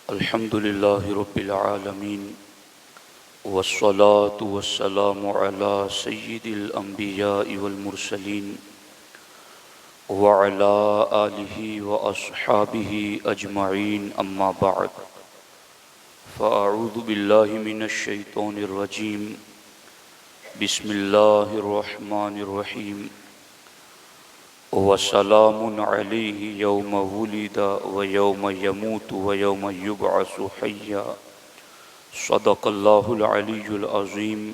الحمد لله رب العالمين والصلاة والسلام على سيد الأنبياء والمرسلين وعلى آله وأصحابه أجمعين أما بعد فأعوذ بالله من الشيطان الرجيم بسم الله الرحمن الرحيم وسلام عليه يوم ولد ويوم يموت ويوم يبعث حيا صدق الله العلي العظيم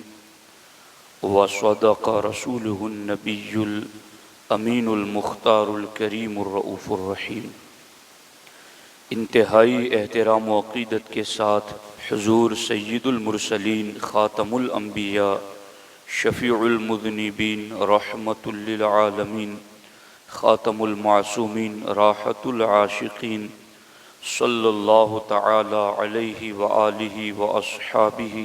وصدق رسوله النبي الأمين المختار الكريم الرؤوف الرحيم۔ انتہائی احترام و عقیدت کے ساتھ حضور سید المرسلین خاتم الانبیاء شفیع المذنبین رحمت للعالمین خاتم المعصومین راحت العاشقین صلی اللہ تعالی علیہ وآلہ واصحابہ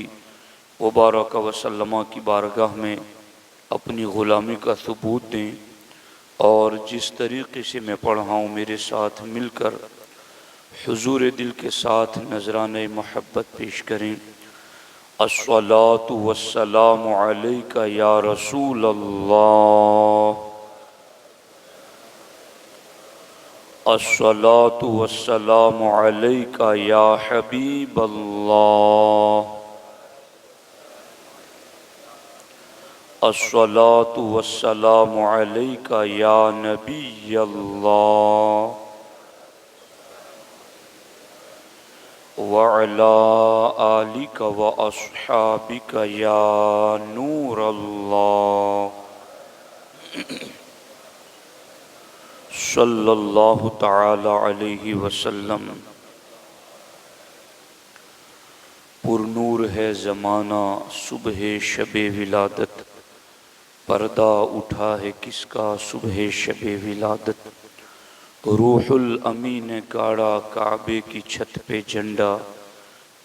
وبارک وسلم کی بارگاہ میں اپنی غلامی کا ثبوت دیں اور جس طریقے سے میں پڑھا ہوں میرے ساتھ مل کر حضور دل کے ساتھ نذرانہ محبت پیش کریں۔ الصلاۃ والسلام علیک یا رسول اللہ، الصلاۃ والسلام علیک یا حبیب اللہ، الصلاۃ والسلام علیک یا نبی اللہ، وعلی آلک واصحابک یا نور اللہ، صلی اللہ تعالی علیہ وسلم۔ پر نور ہے زمانہ صبح شب ولادت، پردہ اٹھا ہے کس کا صبح شب ولادت، روح الامین نے گاڑا کعبے کی چھت پہ جھنڈا،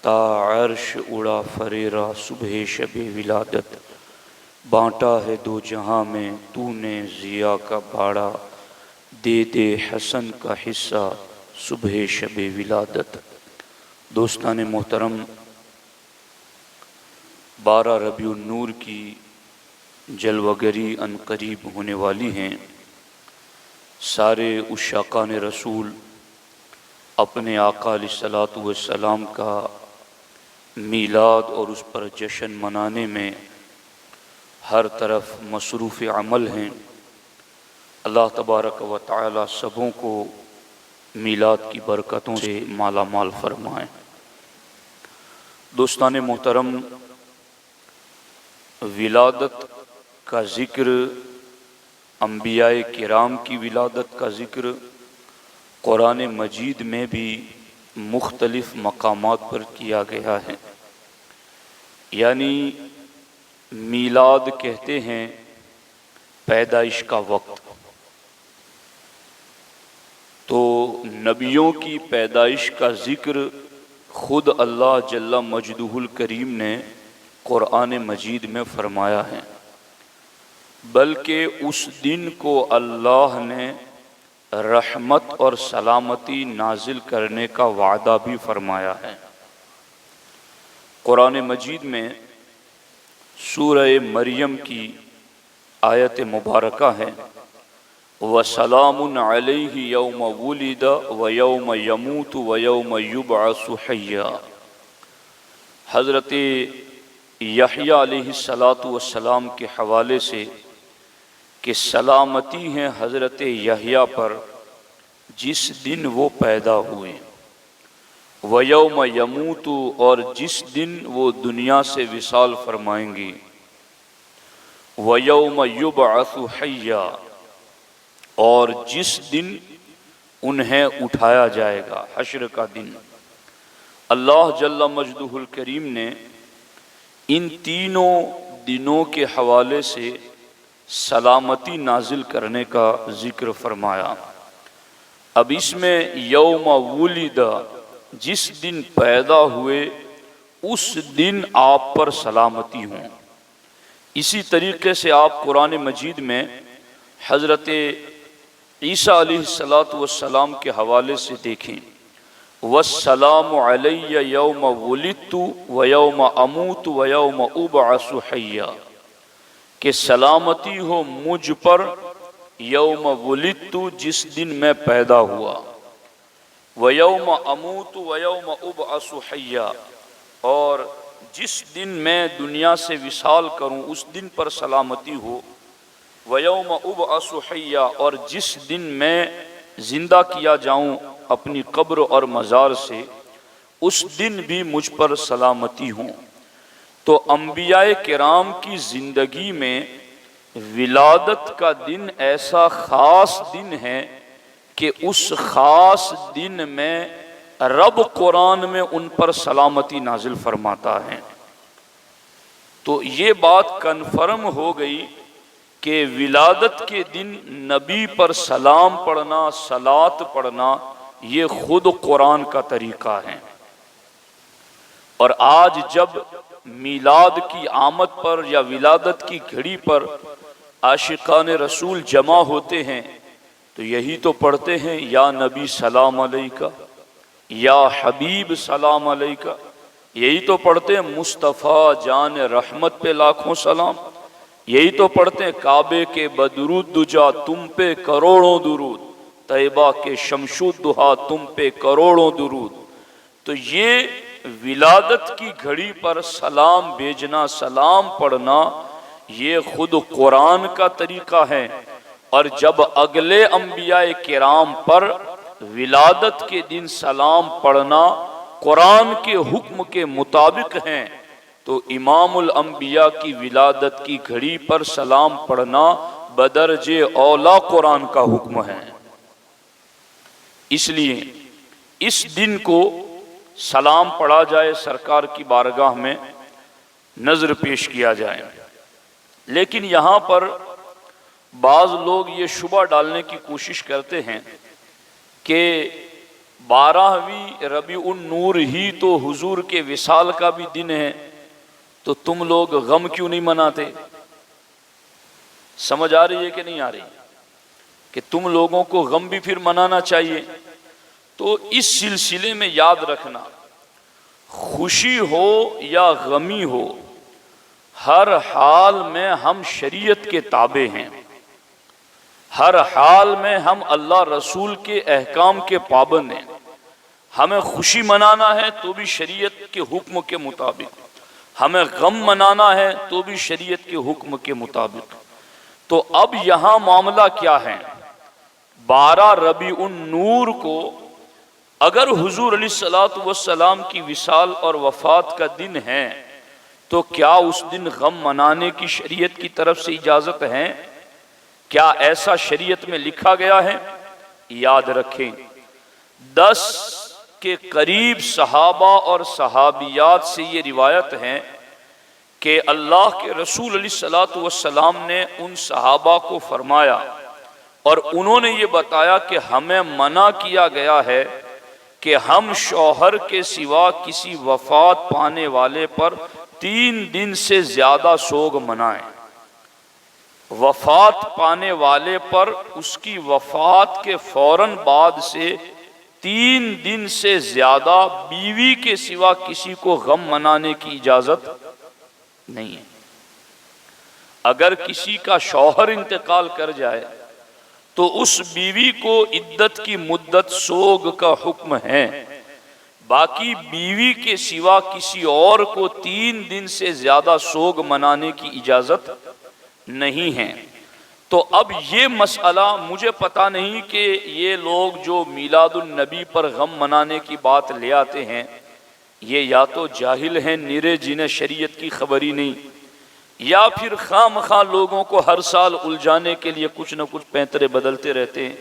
تا عرش اڑا فریرا صبح شب ولادت، بانٹا ہے دو جہاں میں تو نے ضیاء کا باڑا، دے دے حسن کا حصہ صبح شب ولادت۔ دوستان محترم، 12 ربیع النور کی جلوگری ان قریب ہونے والی ہیں۔ سارے عشاقان رسول اپنے آقا علیہ الصلوۃ والسلام کا میلاد اور اس پر جشن منانے میں ہر طرف مصروف عمل ہیں۔ اللہ تبارک و تعالی سبوں کو میلاد کی برکتوں سے مالا مال فرمائیں۔ دوستان محترم، ولادت کا ذکر، انبیاء کرام کی ولادت کا ذکر قرآن مجید میں بھی مختلف مقامات پر کیا گیا ہے۔ یعنی میلاد کہتے ہیں پیدائش کا وقت، تو نبیوں کی پیدائش کا ذکر خود اللہ جل مجدہ الکریم نے قرآن مجید میں فرمایا ہے، بلکہ اس دن کو اللہ نے رحمت اور سلامتی نازل کرنے کا وعدہ بھی فرمایا ہے۔ قرآن مجید میں سورہ مریم کی آیت مبارکہ ہے، وَسَلَامٌ عَلَيْهِ يَوْمَ وُلِدَ وَيَوْمَ يَمُوتُ وَيَوْمَ يُبْعَثُ حَيًّا۔ حضرت یحییٰ علیہ السلام کے حوالے سے کہ سلامتی ہے حضرت یحییٰ پر جس دن وہ پیدا ہوئے، وَيَوْمَ يَمُوتُ اور جس دن وہ دنیا سے وصال فرمائیں گی، وَيَوْمَ يُبْعَثُ حَيًّا اور جس دن انہیں اٹھایا جائے گا، حشر کا دن۔ اللہ جل مجدہ الکریم نے ان تینوں دنوں کے حوالے سے سلامتی نازل کرنے کا ذکر فرمایا۔ اب اس میں یوم ولد، جس دن پیدا ہوئے اس دن آپ پر سلامتی ہوں۔ اسی طریقے سے آپ قرآن مجید میں حضرت عیسیٰ علیہ السلام کے حوالے سے دیکھیں، والسلام علی یوم ولدت و یوم اموت و یوم ابعث حیا، کہ سلامتی ہو مجھ پر یوم ولدت، جس دن میں پیدا ہوا، و یوم اموت و یوم ابعث حیا، اور جس دن میں دنیا سے وصال کروں اس دن پر سلامتی ہو، و یوم ابعث حیا، اور جس دن میں زندہ کیا جاؤں اپنی قبر اور مزار سے اس دن بھی مجھ پر سلامتی ہوں۔ تو انبیاء کرام کی زندگی میں ولادت کا دن ایسا خاص دن ہے کہ اس خاص دن میں رب قرآن میں ان پر سلامتی نازل فرماتا ہے۔ تو یہ بات کنفرم ہو گئی کہ ولادت کے دن نبی پر سلام پڑھنا، صلات پڑھنا، یہ خود قرآن کا طریقہ ہے۔ اور آج جب میلاد کی آمد پر یا ولادت کی گھڑی پر عاشقان رسول جمع ہوتے ہیں تو یہی تو پڑھتے ہیں، یا نبی سلام علیکہ، یا حبیب سلام علیکہ، یہی تو پڑھتے ہیں مصطفیٰ جان رحمت پہ لاکھوں سلام، یہی تو پڑھتے ہیں کعبے کے بدرود دجا تم پہ کروڑوں درود، طیبہ کے شمش الضحیٰ تم پہ کروڑوں درود۔ تو یہ ولادت کی گھڑی پر سلام بھیجنا، سلام پڑھنا، یہ خود قرآن کا طریقہ ہے۔ اور جب اگلے انبیاء کرام پر ولادت کے دن سلام پڑھنا قرآن کے حکم کے مطابق ہیں تو امام الانبیاء کی ولادت کی گھڑی پر سلام پڑھنا بدرجہ اولا قرآن کا حکم ہے۔ اس لیے اس دن کو سلام پڑھا جائے، سرکار کی بارگاہ میں نظر پیش کیا جائے۔ لیکن یہاں پر بعض لوگ یہ شبہ ڈالنے کی کوشش کرتے ہیں کہ 12ویں ربیع النور ہی تو حضور کے وصال کا بھی دن ہے، تو تم لوگ غم کیوں نہیں مناتے؟ سمجھ آ رہی ہے کہ نہیں آ رہی؟ کہ تم لوگوں کو غم بھی پھر منانا چاہیے۔ تو اس سلسلے میں یاد رکھنا، خوشی ہو یا غمی ہو، ہر حال میں ہم شریعت کے تابع ہیں، ہر حال میں ہم اللہ رسول کے احکام کے پابند ہیں۔ ہمیں خوشی منانا ہے تو بھی شریعت کے حکم کے مطابق، ہمیں غم منانا ہے تو بھی شریعت کے حکم کے مطابق۔ تو اب یہاں معاملہ کیا ہے؟ 12 ربیع النور کو اگر حضور علیہ الصلوۃ والسلام کی وصال اور وفات کا دن ہے تو کیا اس دن غم منانے کی شریعت کی طرف سے اجازت ہے؟ کیا ایسا شریعت میں لکھا گیا ہے؟ یاد رکھیں، 10 کے قریب صحابہ اور صحابیات سے یہ روایت ہے کہ اللہ کے رسول علیہ الصلوۃ والسلام نے ان صحابہ کو فرمایا اور انہوں نے یہ بتایا کہ ہمیں منع کیا گیا ہے کہ ہم شوہر کے سوا کسی وفات پانے والے پر 3 دن سے زیادہ سوگ منائیں۔ وفات پانے والے پر اس کی وفات کے فوراً بعد سے 3 دن سے زیادہ بیوی کے سوا کسی کو غم منانے کی اجازت نہیں ہے۔ اگر کسی کا شوہر انتقال کر جائے تو اس بیوی کو عدت کی مدت سوگ کا حکم ہے، باقی بیوی کے سوا کسی اور کو 3 دن سے زیادہ سوگ منانے کی اجازت نہیں ہے۔ تو اب یہ مسئلہ مجھے پتہ نہیں کہ یہ لوگ جو میلاد النبی پر غم منانے کی بات لے آتے ہیں یہ یا تو جاہل ہیں نرے جنہیں شریعت کی خبر ہی نہیں، یا پھر خواہ مخواہ لوگوں کو ہر سال الجھانے کے لیے کچھ نہ کچھ پینترے بدلتے رہتے ہیں۔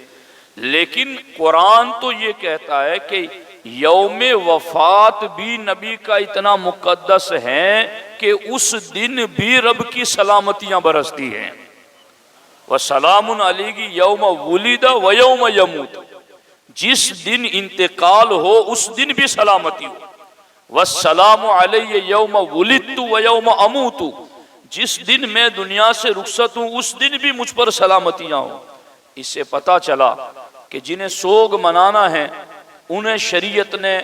لیکن قرآن تو یہ کہتا ہے کہ یوم وفات بھی نبی کا اتنا مقدس ہے کہ اس دن بھی رب کی سلامتیاں برستی ہیں۔ وَسَلَامٌ عَلَيْهِ يَوْمَ وُلِدَ وَيَوْمَ يَمُوتُ، جس دن انتقال ہو اس دن بھی سلامتی ہو۔ وَالسَّلَامُ عَلَيَّ يَوْمَ وُلِدْتُ وَيَوْمَ أَمُوتُ، جس دن میں دنیا سے رخصت ہوں اس دن بھی مجھ پر سلامتیاں ہوں۔ اس سے پتہ چلا کہ جنہیں سوگ منانا ہے انہیں شریعت نے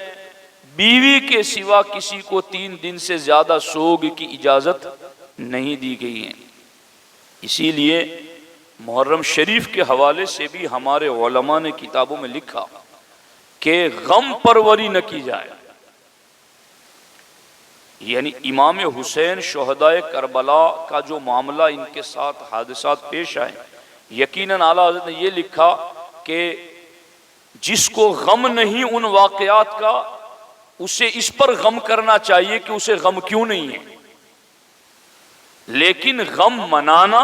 بیوی کے سوا کسی کو 3 دن سے زیادہ سوگ کی اجازت نہیں دی گئی ہے۔ اسی لیے محرم شریف کے حوالے سے بھی ہمارے علماء نے کتابوں میں لکھا کہ غم پروری نہ کی جائے، یعنی امام حسین شہدائے کربلا کا جو معاملہ ان کے ساتھ حادثات پیش آئے، یقیناً اعلیٰ حضرت نے یہ لکھا کہ جس کو غم نہیں ان واقعات کا، اسے اس پر غم کرنا چاہیے کہ اسے غم کیوں نہیں ہے، لیکن غم منانا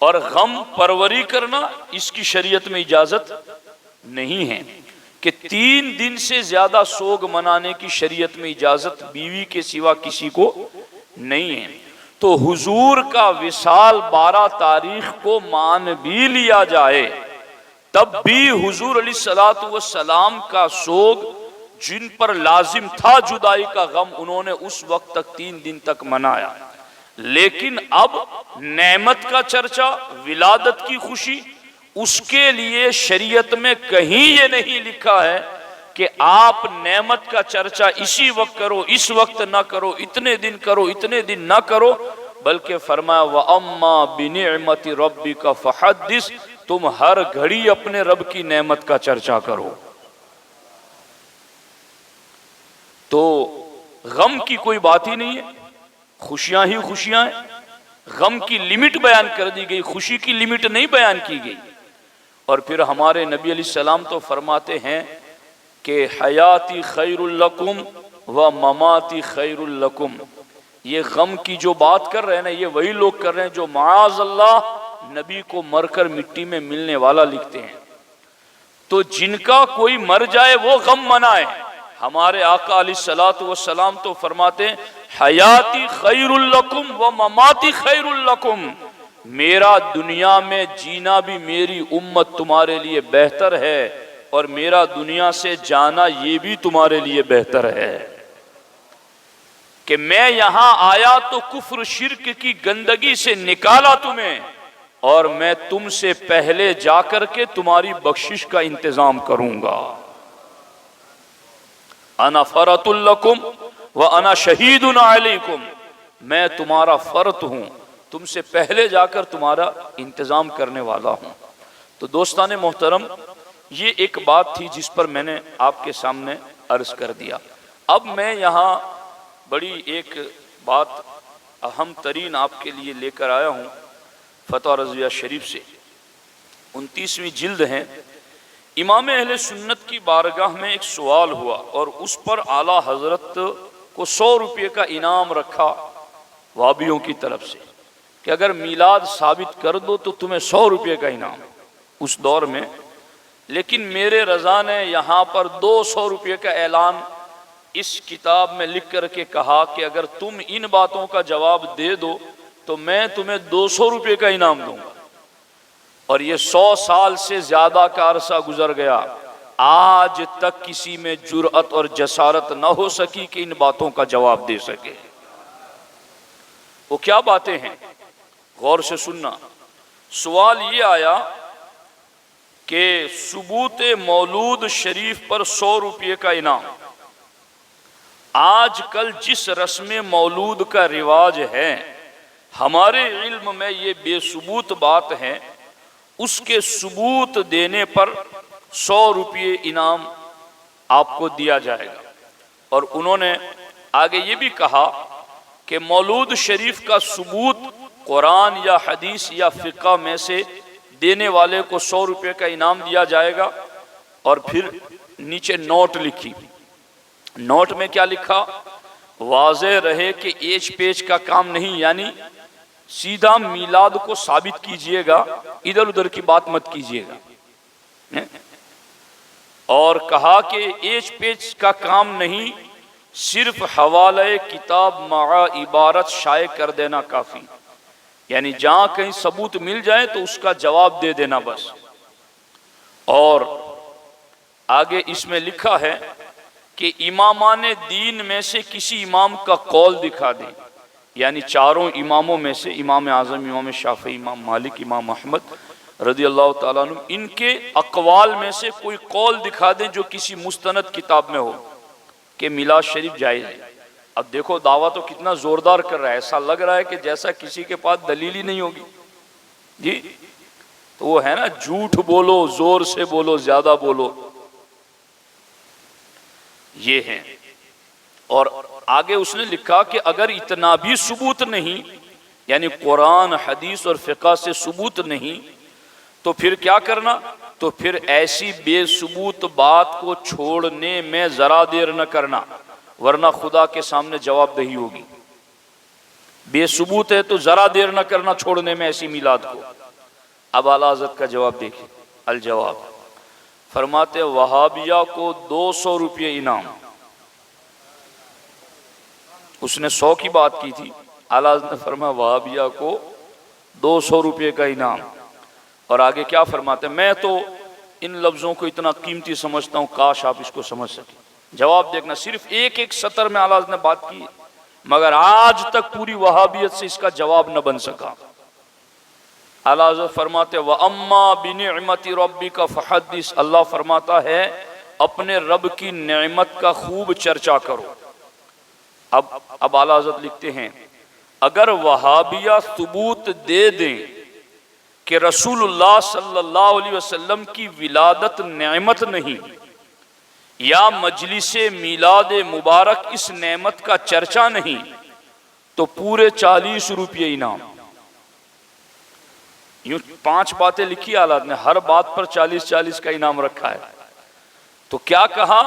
اور غم پروری کرنا اس کی شریعت میں اجازت نہیں ہے، کہ 3 دن سے زیادہ سوگ منانے کی شریعت میں اجازت بیوی کے سوا کسی کو نہیں ہے۔ تو حضور کا وصال 12 تاریخ کو مان بھی لیا جائے، تب بھی حضور علیہ الصلوۃ والسلام کا سوگ جن پر لازم تھا جدائی کا غم، انہوں نے اس وقت تک 3 دن تک منایا۔ لیکن اب نعمت کا چرچا، ولادت کی خوشی، اس کے لیے شریعت میں کہیں یہ نہیں لکھا ہے کہ آپ نعمت کا چرچا اسی وقت کرو، اس وقت نہ کرو، اتنے دن کرو، اتنے دن نہ کرو، بلکہ فرمایا وَأَمَّا بِنِعْمَةِ رَبِّكَ فَحَدِّثْ، تم ہر گھڑی اپنے رب کی نعمت کا چرچا کرو۔ تو غم کی کوئی بات ہی نہیں ہے، خوشیاں ہی خوشیاں ہیں۔ غم کی لمٹ بیان کر دی گئی، خوشی کی لمٹ نہیں بیان کی گئی۔ اور پھر ہمارے نبی علیہ السلام تو فرماتے ہیں کہ حیاتی خیر لکم و مماتی خیر لکم۔ یہ غم کی جو بات کر رہے ہیں نا، یہ وہی لوگ کر رہے ہیں جو معاذ اللہ نبی کو مر کر مٹی میں ملنے والا لکھتے ہیں۔ تو جن کا کوئی مر جائے وہ غم منائے۔ ہمارے آقا علیہ الصلوۃ والسلام تو فرماتے ہیں حیاتی خیر لکم و مماتی خیر لکم، میرا دنیا میں جینا بھی میری امت تمہارے لیے بہتر ہے، اور میرا دنیا سے جانا یہ بھی تمہارے لیے بہتر ہے۔ کہ میں یہاں آیا تو کفر شرک کی گندگی سے نکالا تمہیں، اور میں تم سے پہلے جا کر کے تمہاری بخشش کا انتظام کروں گا۔ انا فرط لکم وانا شہید علیکم، میں تمہارا فرط ہوں، تم سے پہلے جا کر تمہارا انتظام کرنے والا ہوں۔ تو دوستان محترم، یہ ایک بات تھی جس پر میں نے آپ کے سامنے عرض کر دیا۔ اب میں یہاں بڑی ایک بات اہم ترین آپ کے لیے لے کر آیا ہوں، فتح رضویہ شریف سے 29ویں جلد ہے۔ امام اہل سنت کی بارگاہ میں ایک سوال ہوا، اور اس پر اعلیٰ حضرت کو 100 روپے کا انعام رکھا وہابیوں کی طرف سے، کہ اگر میلاد ثابت کر دو تو تمہیں 100 روپے کا انعام اس دور میں۔ لیکن میرے رضا نے یہاں پر 200 روپے کا اعلان اس کتاب میں لکھ کر کے کہا کہ اگر تم ان باتوں کا جواب دے دو تو میں تمہیں 200 روپے کا انعام دوں گا۔ اور یہ 100 سال سے زیادہ کا عرصہ گزر گیا، آج تک کسی میں جرأت اور جسارت نہ ہو سکی کہ ان باتوں کا جواب دے سکے۔ وہ کیا باتیں ہیں؟ غور سے سننا۔ سوال یہ آیا کہ ثبوت مولود شریف پر 100 روپے کا انعام، آج کل جس رسم مولود کا رواج ہے ہمارے علم میں یہ بے ثبوت بات ہے، اس کے ثبوت دینے پر 100 روپے انعام آپ کو دیا جائے گا۔ اور انہوں نے آگے یہ بھی کہا کہ مولود شریف کا ثبوت قرآن یا حدیث یا فقہ میں سے دینے والے کو 100 روپے کا انعام دیا جائے گا۔ اور پھر نیچے نوٹ لکھی، نوٹ میں کیا لکھا؟ واضح رہے کہ ایچ پیچ کا کام نہیں، یعنی سیدھا میلاد کو ثابت کیجئے گا، ادھر ادھر کی بات مت کیجئے گا۔ اور کہا کہ ایچ پیچ کا کام نہیں، صرف حوالہ کتاب مع عبارت شائع کر دینا کافی، یعنی جہاں کہیں ثبوت مل جائے تو اس کا جواب دے دینا بس۔ اور آگے اس میں لکھا ہے کہ امامان دین میں سے کسی امام کا قول دکھا دیں، یعنی چاروں اماموں میں سے امام اعظم، امام شافعی، امام مالک، امام احمد، رضی اللہ تعالیٰ عنہ، ان کے اقوال میں سے کوئی قول دکھا دیں جو کسی مستند کتاب میں ہو کہ میلاد شریف جائز ہے۔ اب دیکھو دعویٰ تو کتنا زوردار کر رہا ہے، ایسا لگ رہا ہے کہ جیسا کسی کے پاس دلیل ہی نہیں ہوگی جی۔ تو وہ ہے نا، جھوٹ بولو، زور سے بولو، زیادہ بولو، یہ ہے۔ اور آگے اس نے لکھا کہ اگر اتنا بھی ثبوت نہیں، یعنی قرآن حدیث اور فقہ سے ثبوت نہیں، تو پھر کیا کرنا؟ تو پھر ایسی بے ثبوت بات کو چھوڑنے میں ذرا دیر نہ کرنا، ورنہ خدا کے سامنے جواب دہی ہوگی۔ بے ثبوت ہے تو ذرا دیر نہ کرنا چھوڑنے میں ایسی میلاد کو۔ اب اعلیٰ حضرت کا جواب دیکھیں، الجواب فرماتے وہابیہ کو 200 روپے انعام۔ اس نے 100 کی بات کی تھی، اعلیٰ حضرت نے فرمایا وہابیہ کو 200 روپے کا انعام۔ اور آگے کیا فرماتے ہیں؟ میں تو ان لفظوں کو اتنا قیمتی سمجھتا ہوں، کاش آپ اس کو سمجھ سکیں۔ جواب دیکھنا، صرف ایک ایک سطر میں اعلیٰ حضرت نے بات کی، مگر آج تک پوری وہابیت سے اس کا جواب نہ بن سکا۔ اعلیٰ حضرت فرماتے وَأَمَّا بِنِعْمَةِ رَبِّكَ فَحَدِّثْ، اللہ فرماتا ہے اپنے رب کی نعمت کا خوب چرچا کرو۔ اب اعلیٰ حضرت لکھتے ہیں اگر وہابیہ ثبوت دے دیں کہ رسول اللہ صلی اللہ علیہ وسلم کی ولادت نعمت نہیں، یا مجلس میلاد مبارک اس نعمت کا چرچا نہیں، تو پورے 40 روپے انعام۔ یوں 5 باتیں لکھی اعلیٰ نے، ہر بات پر 40 کا انعام رکھا ہے۔ تو کیا کہا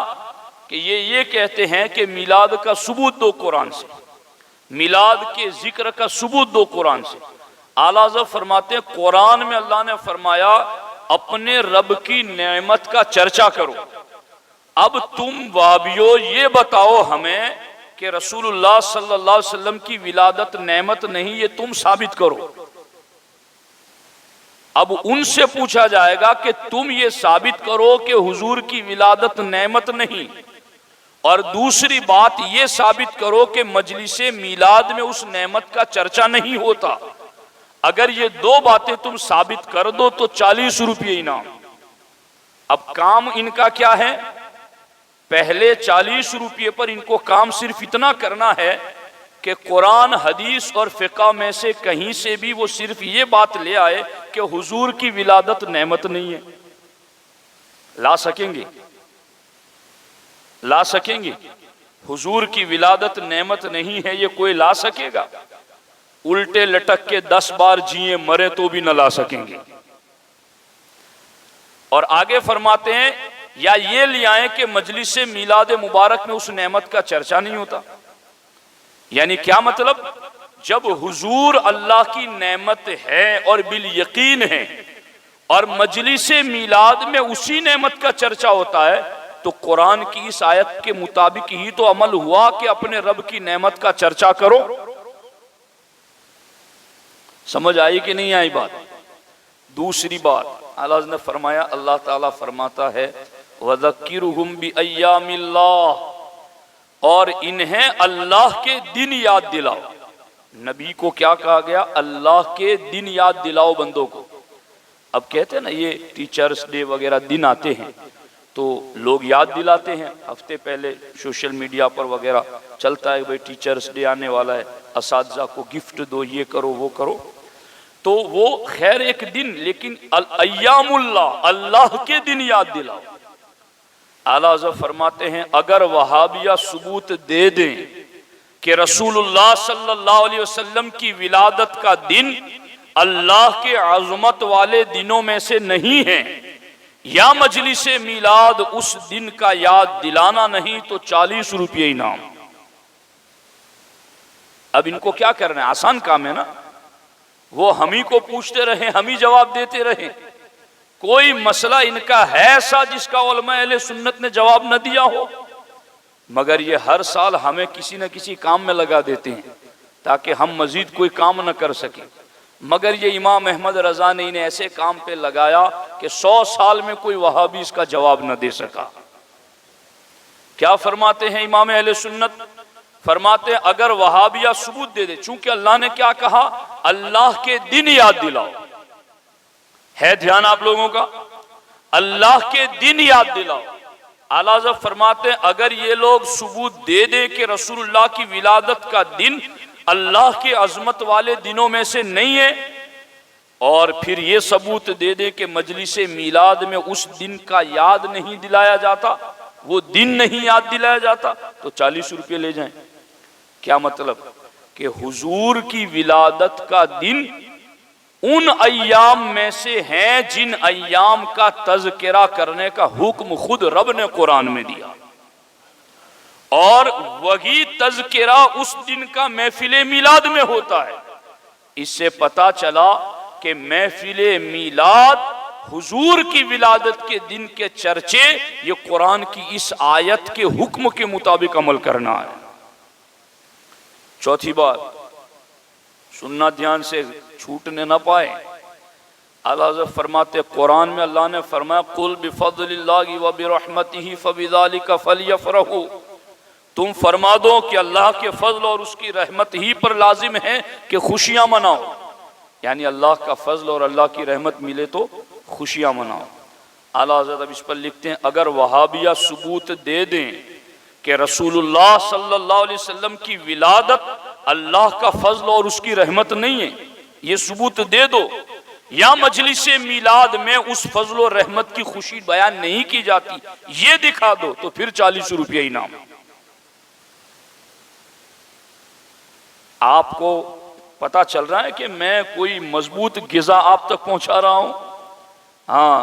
کہ یہ کہتے ہیں کہ میلاد کا ثبوت دو قرآن سے، میلاد کے ذکر کا ثبوت دو قرآن سے۔ اعلیٰ حضرت فرماتے ہیں قرآن میں اللہ نے فرمایا اپنے رب کی نعمت کا چرچا کرو۔ اب تم وہابیو یہ بتاؤ ہمیں کہ رسول اللہ صلی اللہ علیہ وسلم کی ولادت نعمت نہیں، یہ تم ثابت کرو۔ اب ان سے پوچھا جائے گا کہ تم یہ ثابت کرو کہ حضور کی ولادت نعمت نہیں، اور دوسری بات یہ ثابت کرو کہ مجلس میلاد میں اس نعمت کا چرچا نہیں ہوتا۔ اگر یہ 2 باتیں تم ثابت کر دو تو 40 روپے انعام۔ اب کام ان کا کیا ہے؟ پہلے 40 روپے پر ان کو کام صرف اتنا کرنا ہے کہ قرآن حدیث اور فقہ میں سے کہیں سے بھی وہ صرف یہ بات لے آئے کہ حضور کی ولادت نعمت نہیں ہے۔ لا سکیں گے؟ لا سکیں گے؟ حضور کی ولادت نعمت نہیں ہے، یہ کوئی لا سکے گا؟ الٹے لٹک کے 10 بار جیے مرے تو بھی نہ لا سکیں گے۔ اور آگے فرماتے ہیں یا یہ لے آئیں کہ مجلس میلاد مبارک میں اس نعمت کا چرچا نہیں ہوتا۔ یعنی کیا مطلب؟ جب حضور اللہ کی نعمت ہے اور بالیقین ہے، اور مجلس میلاد میں اسی نعمت کا چرچا ہوتا ہے، تو قرآن کی اس آیت کے مطابق ہی تو عمل ہوا کہ اپنے رب کی نعمت کا چرچا کرو۔ سمجھ آئی کہ نہیں آئی بات؟ دوسری بات اللہ نے فرمایا، اللہ تعالیٰ فرماتا ہے وَذَكِّرُهُمْ بِأَيَّامِ اللَّهِ، اور انہیں اللہ کے دن یاد دلاؤ۔ نبی کو کیا کہا گیا؟ اللہ کے دن یاد دلاؤ بندوں کو۔ اب کہتے ہیں نا یہ ٹیچرز ڈے وغیرہ دن آتے ہیں تو لوگ یاد دلاتے ہیں، ہفتے پہلے سوشل میڈیا پر وغیرہ چلتا ہے بھئی ٹیچرز ڈے آنے والا ہے، اساتذہ کو گفٹ دو، یہ کرو وہ کرو۔ تو وہ خیر ایک دن، لیکن ایام اللہ، اللہ کے دن یاد دلاؤ۔ اعلیٰ حضرت فرماتے ہیں اگر وہابیہ ثبوت دے دیں کہ رسول اللہ صلی اللہ علیہ وسلم کی ولادت کا دن اللہ کے عظمت والے دنوں میں سے نہیں ہے، یا مجلس میلاد اس دن کا یاد دلانا نہیں، تو 40 روپے انعام۔ اب ان کو کیا کرنا ہے؟ آسان کام ہے نا، وہ ہم ہی کو پوچھتے رہیں، ہم ہی جواب دیتے رہیں۔ کوئی مسئلہ ان کا ہے ایسا جس کا علماء اہل سنت نے جواب نہ دیا ہو؟ مگر یہ ہر سال ہمیں کسی نہ کسی کام میں لگا دیتے ہیں تاکہ ہم مزید کوئی کام نہ کر سکیں۔ مگر یہ امام احمد رضا نے انہیں ایسے کام پہ لگایا کہ 100 سال میں کوئی وہابی اس کا جواب نہ دے سکا۔ کیا فرماتے ہیں امام اہل سنت؟ فرماتے ہیں اگر وہابیہ ثبوت دے دے، چونکہ اللہ نے کیا کہا؟ اللہ کے دن یاد دلاؤ، ہے دھیان آپ لوگوں کا؟ اللہ کے دن یاد دلاؤ۔ اعلیٰ حضرت فرماتے ہیں اگر یہ لوگ ثبوت دے دیں کہ رسول اللہ کی ولادت کا دن اللہ کے عظمت والے دنوں میں سے نہیں ہے، اور پھر یہ ثبوت دے دیں کہ مجلس میلاد میں اس دن کا یاد نہیں دلایا جاتا، وہ دن نہیں یاد دلایا جاتا، تو 40 روپے لے جائیں۔ کیا مطلب؟ کہ حضور کی ولادت کا دن ان ایام میں سے ہیں جن ایام کا تذکرہ کرنے کا حکم خود رب نے قرآن میں دیا، اور وہی تذکرہ اس دن کا محفل میلاد میں ہوتا ہے۔ اس سے پتا چلا کہ محفل میلاد حضور کی ولادت کے دن کے چرچے یہ قرآن کی اس آیت کے حکم کے مطابق عمل کرنا ہے۔ چوتھی بات سننا دھیان سے، چھوٹنے نہ پائے۔ اعلیٰ حضرت فرماتے قرآن میں اللہ نے فرمایا قُلْ بِفَضْلِ اللَّهِ وَبِرَحْمَتِهِ فَبِذَلِكَ فَلْيَفْرَحُوا، تم فرما دو کہ اللہ کے فضل اور اس کی رحمت ہی پر لازم ہے کہ خوشیاں مناؤ، یعنی اللہ کا فضل اور اللہ کی رحمت ملے تو خوشیاں مناؤ۔ اعلیٰ حضرت اب اس پر لکھتے ہیں اگر وہابیہ ثبوت دے دیں کہ رسول اللہ صلی اللہ علیہ وسلم کی ولادت اللہ کا فضل اور اس کی رحمت نہیں ہے، یہ ثبوت دے دو، یا مجلس میلاد میں اس فضل و رحمت کی خوشی بیان نہیں کی جاتی، یہ دکھا دو، تو پھر 40 روپے انعام۔ آپ کو پتا چل رہا ہے کہ میں کوئی مضبوط غذا آپ تک پہنچا رہا ہوں؟ ہاں،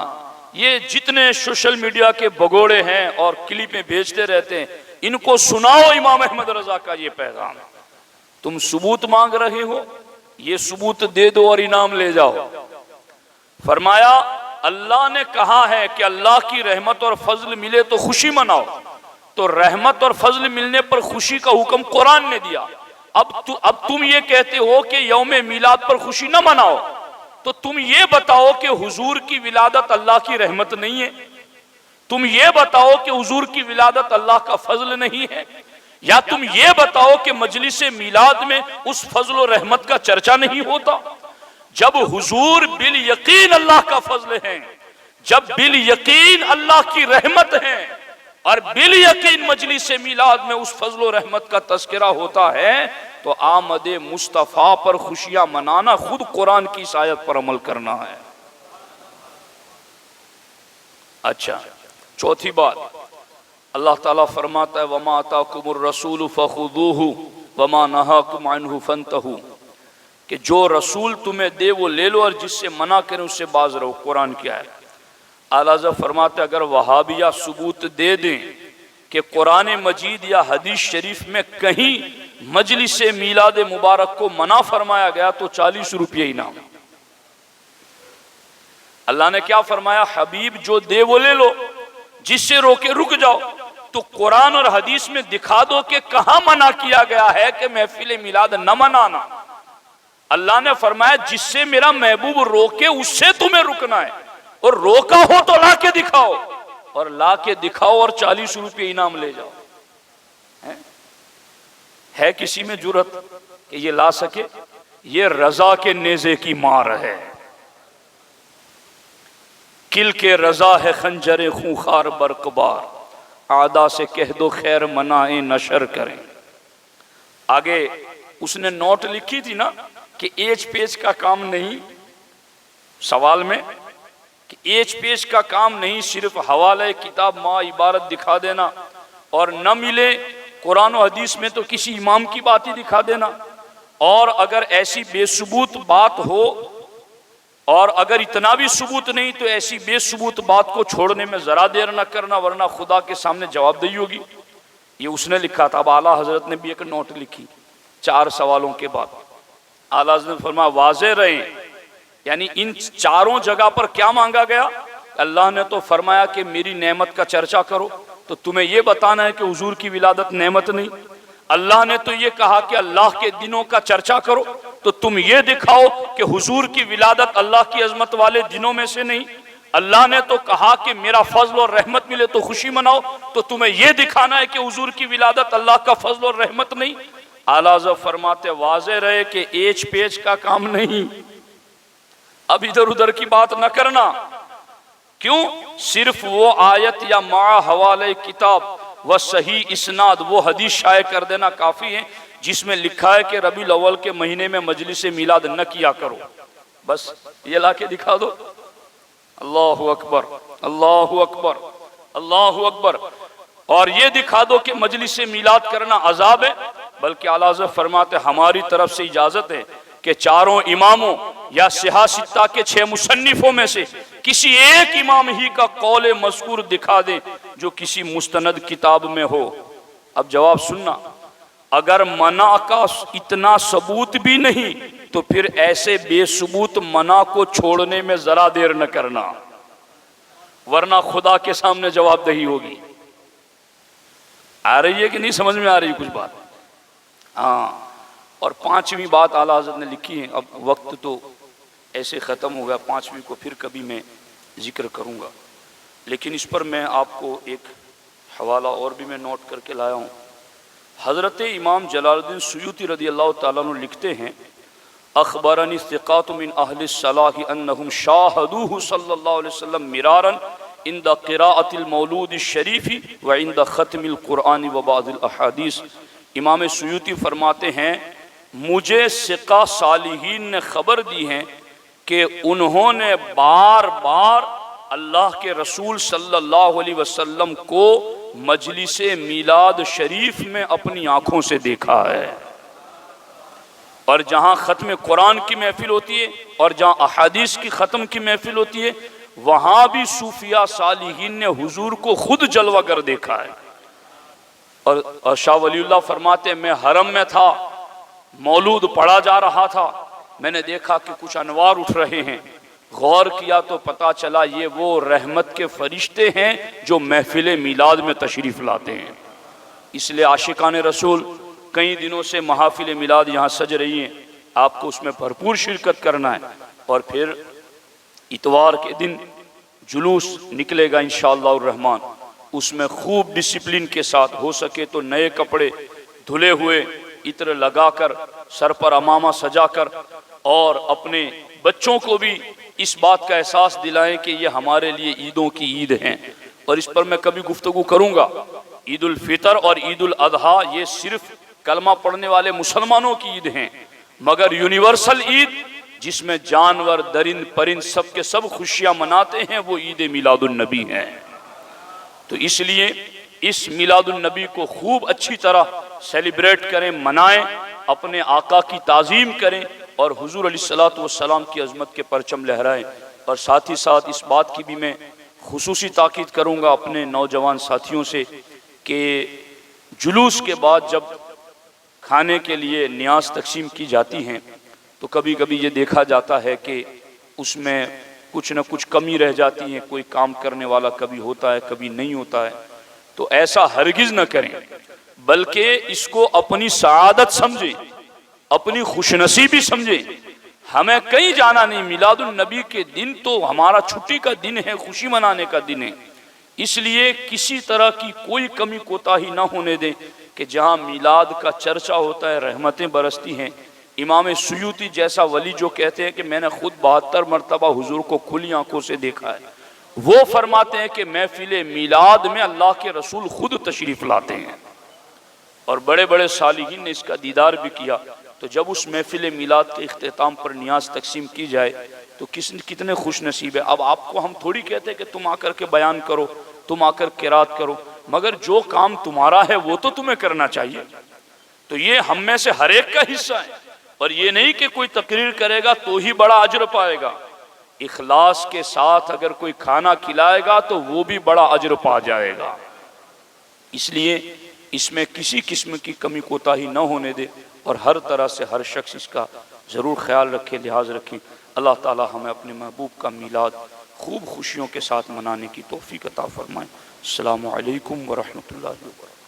یہ جتنے سوشل میڈیا کے بگوڑے ہیں اور کلپیں بھیجتے رہتے ہیں، ان کو سناؤ امام احمد رضا کا یہ پیغام۔ تم ثبوت مانگ رہے ہو، یہ ثبوت دے دو اور انعام لے جاؤ۔ فرمایا اللہ نے کہا ہے کہ اللہ کی رحمت اور فضل ملے تو خوشی مناؤ، تو رحمت اور فضل ملنے پر خوشی کا حکم قرآن نے دیا۔ اب تم یہ کہتے ہو کہ یوم میلاد پر خوشی نہ مناؤ، تو تم یہ بتاؤ کہ حضور کی ولادت اللہ کی رحمت نہیں ہے، تم یہ بتاؤ کہ حضور کی ولادت اللہ کا فضل نہیں ہے، یا تم یہ بتاؤ کہ مجلس میلاد میں اس فضل و رحمت کا چرچا نہیں ہوتا۔ جب حضور بالیقین اللہ کا فضل ہیں، جب بالیقین اللہ کی رحمت ہیں، اور بالیقین مجلس میلاد میں اس فضل و رحمت کا تذکرہ ہوتا ہے، تو آمد مصطفیٰ پر خوشیاں منانا خود قرآن کی اس آیت پر عمل کرنا ہے۔ اچھا، چوتھی بات اللہ تعالیٰ فرماتا ہے وَمَا آتَاكُمُ الرَّسُولُ فَخُذُوهُ وَمَا نَهَاكُمْ عَنْهُ فَانْتَهُوا، کہ جو رسول تمہیں دے وہ لے لو اور جس سے منع کریں اس سے باز رہو، قرآن کی آیت۔ اعلیٰ حضرت فرماتے اگر وہابیہ ثبوت دے دیں کہ قرآن مجید یا حدیث شریف میں کہیں مجلس میلاد مبارک کو منع فرمایا گیا تو 40 روپے انعام۔ اللہ نے کیا فرمایا؟ حبیب جو دے وہ لے لو، جس سے روکے رک جاؤ۔ تو قرآن اور حدیث میں دکھا دو کہ کہاں منع کیا گیا ہے کہ محفل میلاد نہ منانا۔ اللہ نے فرمایا جس سے میرا محبوب روکے اس سے تمہیں رکنا ہے، اور روکا ہو تو لا کے دکھاؤ، اور لا کے دکھاؤ اور 40 روپے انعام لے جاؤ۔ ہے کسی میں جرأت کہ یہ لا سکے؟ یہ رضا کے نیزے کی مار ہے۔ کل کے رضا ہے خنجر خونخوار برقبار، اعدا سے کہہ دو خیر منائیں نشر کریں۔ آگے اس نے نوٹ لکھی تھی نا کہ ایج پیج کا کام نہیں، سوال میں کہ ایج پیج کا کام نہیں، صرف حوالہ کتاب ما عبارت دکھا دینا، اور نہ ملے قرآن و حدیث میں تو کسی امام کی بات ہی دکھا دینا، اور اگر ایسی بے ثبوت بات ہو، اور اگر اتنا بھی ثبوت نہیں تو ایسی بے ثبوت بات کو چھوڑنے میں ذرا دیر نہ کرنا ورنہ خدا کے سامنے جواب دہی ہوگی۔ یہ اس نے لکھا تھا۔ اب اعلیٰ حضرت نے بھی ایک نوٹ لکھی 4 سوالوں کے بعد۔ اعلیٰ حضرت نے فرمایا واضح رہیں، یعنی ان چاروں جگہ پر کیا مانگا گیا؟ اللہ نے تو فرمایا کہ میری نعمت کا چرچا کرو، تو تمہیں یہ بتانا ہے کہ حضور کی ولادت نعمت نہیں۔ اللہ نے تو یہ کہا کہ اللہ کے دنوں کا چرچا کرو، تو تم یہ دکھاؤ کہ حضور کی ولادت اللہ کی عظمت والے دنوں میں سے نہیں۔ اللہ نے تو کہا کہ میرا فضل اور رحمت ملے تو خوشی مناؤ، تو تمہیں یہ دکھانا ہے کہ حضور کی ولادت اللہ کا فضل اور رحمت نہیں۔ اعلیٰ حضرت فرماتے واضح رہے کہ ایج پیج کا کام نہیں۔ اب ادھر ادھر کی بات نہ کرنا. کیوں؟ صرف وہ آیت یا مع حوالے کتاب و صحیح اسناد وہ حدیث شائع کر دینا کافی ہے جس میں لکھا ہے کہ ربیع الاول کے مہینے میں مجلس میلاد نہ کیا کرو. بس یہ لا کے دکھا دو. اللہ اکبر، اللہ اکبر، اللہ اکبر. اور یہ دکھا دو کہ مجلس میلاد کرنا عذاب ہے. بلکہ اعلیٰ حضرت فرماتے ہماری طرف سے اجازت ہے کہ چاروں اماموں یا صحاح ستہ کے 6 مصنفوں میں سے کسی ایک امام ہی کا قول مذکور دکھا دیں جو کسی مستند کتاب میں ہو. اب جواب سننا، اگر منع کا اتنا ثبوت بھی نہیں تو پھر ایسے بے ثبوت منع کو چھوڑنے میں ذرا دیر نہ کرنا، ورنہ خدا کے سامنے جواب دہی ہوگی. آ رہی ہے کہ نہیں سمجھ میں آ رہی کچھ بات؟ ہاں. اور 5ویں بات اعلیٰ حضرت نے لکھی ہے. اب وقت تو ایسے ختم ہو گیا، 5ویں کو پھر کبھی میں ذکر کروں گا، لیکن اس پر میں آپ کو ایک حوالہ اور بھی میں نوٹ کر کے لایا ہوں. حضرت امام جلال الدین سیوطی رضی اللہ تعالیٰ عنہ لکھتے ہیں اخبرنی ثقات من اہل الصلاح انہم شاہدوہ صلی اللہ علیہ وسلم مرارا عند قراءۃ المولود الشریف وعند ختم القرآن وبعض الاحادیث. امام سیوطی فرماتے ہیں مجھے ثقہ صالحین نے خبر دی ہے کہ انہوں نے بار بار اللہ کے رسول صلی اللہ علیہ وسلم کو مجلس میلاد شریف میں اپنی آنکھوں سے دیکھا ہے. اور جہاں ختم قرآن کی محفل ہوتی ہے اور جہاں احادیث کی ختم کی محفل ہوتی ہے وہاں بھی صوفیاء صالحین نے حضور کو خود جلوہ گر دیکھا ہے. اور شاہ ولی اللہ فرماتے ہیں میں حرم میں تھا، مولود پڑھا جا رہا تھا، میں نے دیکھا کہ کچھ انوار اٹھ رہے ہیں. غور کیا تو پتا چلا یہ وہ رحمت کے فرشتے ہیں جو محفل میلاد میں تشریف لاتے ہیں. اس لیے عاشقان رسول کئی دنوں سے محافل میلاد یہاں سج رہی ہیں، آپ کو اس میں بھرپور شرکت کرنا ہے. اور پھر اتوار کے دن جلوس نکلے گا انشاءاللہ الرحمن، اس میں خوب ڈسپلن کے ساتھ ہو سکے تو نئے کپڑے دھلے ہوئے عطر لگا کر سر پر امامہ سجا کر، اور اپنے بچوں کو بھی اس بات کا احساس دلائیں کہ یہ ہمارے لیے عیدوں کی عید ہیں. اور اس پر میں کبھی گفتگو کروں گا. عید الفطر اور عید الاضحیٰ یہ صرف کلمہ پڑھنے والے مسلمانوں کی عید ہیں، مگر یونیورسل عید جس میں جانور درند پرند سب کے سب خوشیاں مناتے ہیں وہ عید میلاد النبی ہے. تو اس لیے اس میلاد النبی کو خوب اچھی طرح سیلیبریٹ کریں، منائیں، اپنے آقا کی تعظیم کریں اور حضور علیہ الصلوۃ والسلام کی عظمت کے پرچم لہرائیں. اور ساتھ ہی ساتھ اس بات کی بھی میں خصوصی تاکید کروں گا اپنے نوجوان ساتھیوں سے کہ جلوس کے بعد جب کھانے کے لیے نیاز تقسیم کی جاتی ہیں تو کبھی کبھی یہ دیکھا جاتا ہے کہ اس میں کچھ نہ کچھ کمی رہ جاتی ہے. کوئی کام کرنے والا کبھی ہوتا ہے کبھی نہیں ہوتا ہے. تو ایسا ہرگز نہ کریں، بلکہ اس کو اپنی سعادت سمجھیں، اپنی خوش نصیبی سمجھیں. ہمیں کہیں جانا نہیں، میلاد النبی کے دن تو ہمارا چھٹی کا دن ہے، خوشی منانے کا دن ہے. اس لیے کسی طرح کی کوئی کمی کوتاہی نہ ہونے دیں کہ جہاں میلاد کا چرچا ہوتا ہے رحمتیں برستی ہیں. امام سیوطی جیسا ولی جو کہتے ہیں کہ میں نے خود 72 مرتبہ حضور کو کھلی آنکھوں سے دیکھا ہے، وہ فرماتے ہیں کہ محفل میلاد میں اللہ کے رسول خود تشریف لاتے ہیں. اور بڑے بڑے صالحین نے اس کا دیدار بھی کیا. تو جب اس محفل میلاد کے اختتام پر نیاز تقسیم کی جائے تو کتنے خوش نصیب ہے. اب آپ کو ہم تھوڑی کہتے ہیں کہ تم آ کر کے بیان کرو، تم آ کر قرات کرو، مگر جو کام تمہارا ہے وہ تو تمہیں کرنا چاہیے. تو یہ ہم میں سے ہر ایک کا حصہ ہے. اور یہ نہیں کہ کوئی تقریر کرے گا تو ہی بڑا اجر پائے گا. اخلاص کے ساتھ اگر کوئی کھانا کھلائے گا تو وہ بھی بڑا اجر پا جائے گا. اس لیے اس میں کسی قسم کی کمی کوتاہی نہ ہونے دے اور ہر طرح سے ہر شخص اس کا ضرور خیال رکھے، لحاظ رکھے. اللہ تعالی ہمیں اپنے محبوب کا میلاد خوب خوشیوں کے ساتھ منانے کی توفیق عطا فرمائے. السلام علیکم ورحمۃ اللہ وبرکاتہ.